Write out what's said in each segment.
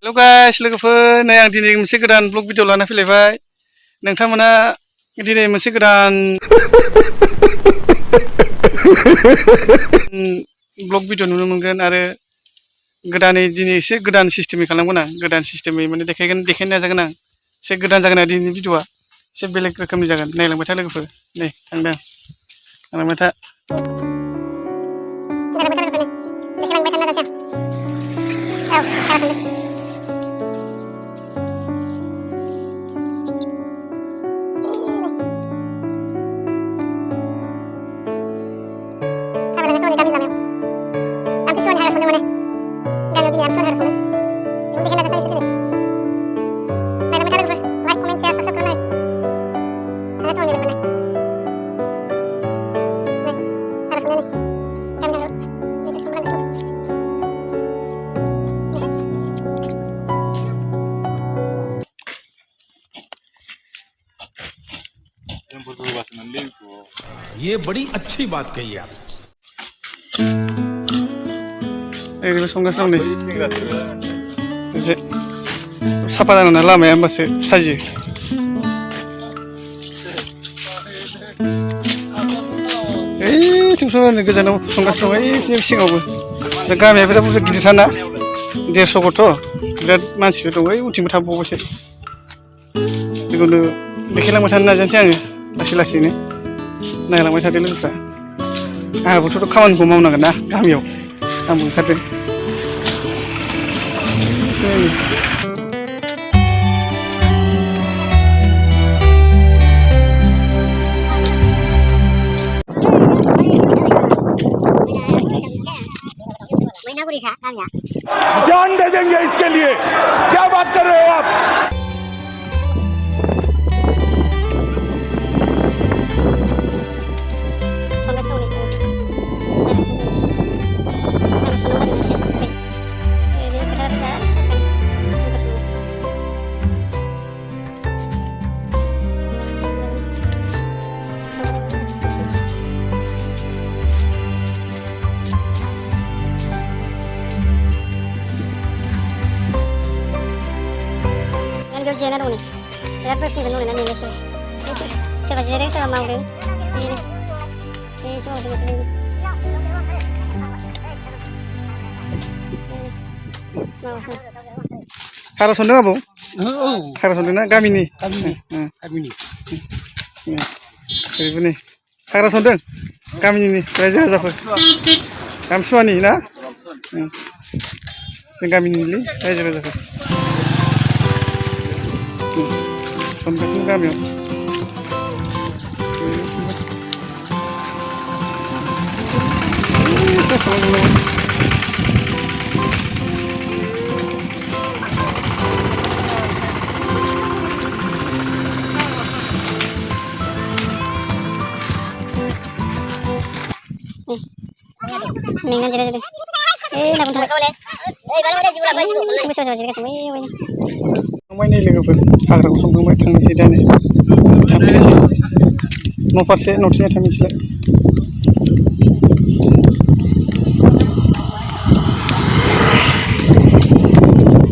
Hello guys, logoफोर नै आं दिनै मोनसे गोदान ब्लग भिडिअ लाना फैलायबाय नोंथांमोना दिनै मोनसे गोदान ब्लग भिडिअ नुनो मोनगोन आरो गोदानै दिनै एसे गोदान सिस्टेमै खालामगोन आं गोदान सिस्टेमै माने देखायनो नाजागोन आं एसे गोदान जागोन आरो दिनैनि भिडिअआ एसे बेलेग रोखोमनि जागोन नायलांबाय था लोगोफोर नै थांदों नायलांबाय था देखायलांबाय था नाजासै आं ये बड़ी अच्छी बात कही आप ओरैबो संगासिनो दं नै एसे साफा जाना लामाया होमबासो साजियो ओइ टिउसन गोजानाव संगासिनो दं एसे सिगाङावबो दा गामिया बिराद बुरजा गिदिरथारना 150 गथ' बिराद मानसिफोर दं ओइ उनथिंबो थांबावबायसो बेखौनो देखायलांबाय थानो नाजानोसै आङो लासै लासैनो नायलांबाय थादो लोगोफ्रा आंहाबोथ' खामानिखौ मावनांगोन ना गामियाव आंबो ओंखारदों जान दे देंगे इसके लिए क्या बात कर रहे हो आप Jangan dong nih, lihat versi dulu nanti nih sih. Siapa sih yang sama mau deh? Ini semua sudah sini. Harus sondeng apa? Harus sondeng na kami nih. kami nih. Ini nih. Harus sondeng kami nih. Raja apa? Kami suami na? Kami nih. Raja apa? Sampai kami ya. Mendingan jadi. Langsung tak boleh. Kalau ada juga baju. Bisa kasih. थांबाय नै लोगोफोर हाग्राखौ संखांबाय थांनोसै दा नै थांफिननोसै न' फारसे न'थिंजाय थांफिनसैलाय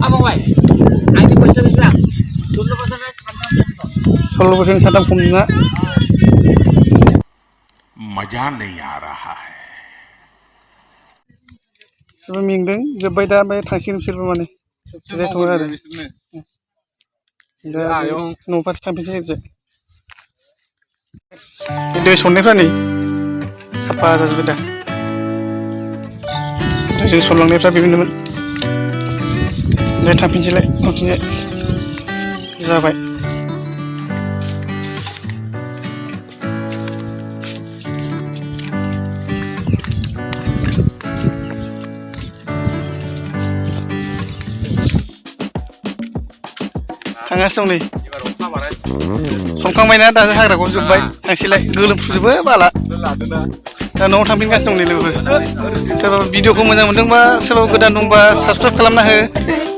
Abang, ada pasal Islam. 16% साथाम खम ना मजा नहीं आ रहा है सोरबा मेंदों जोब्बाय दा ओमफ्राय थांसिगोन बिसोरबो माने जाथ'गोन आरो दा न' फारसे थांफिनसै ओरैजाय दै सरनायफ्रा नै साफा जाजोब्बाय दा जों सरलांनायफ्रा बेनोमोन दा थांफिनसैलाय न'थिंजाय जाबाय थांगासिनो दं नै संखांबायना दासो हाग्राखौ जोब्बाय थांसैलाय गोलोमफ्रुजोबो बाला दा न'आव थांफिनगासिनो दं नै लोगोफोर सोरबा भिडिअखौ मोजां मोनदोंबा सोरबा गोदान दंबा साबसक्राइब खालामना हो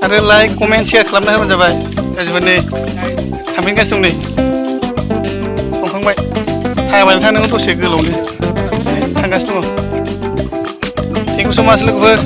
आरो लाइक कमेन्ट शेयार खालामना होबानो जाबाय गासिबो नै थांफिनगासिनो दं नै संखांबाय हाबाय थानांगौ दसे गोलावनो थांगासिनो दङ थेंक इउ स' माच लोगोफोर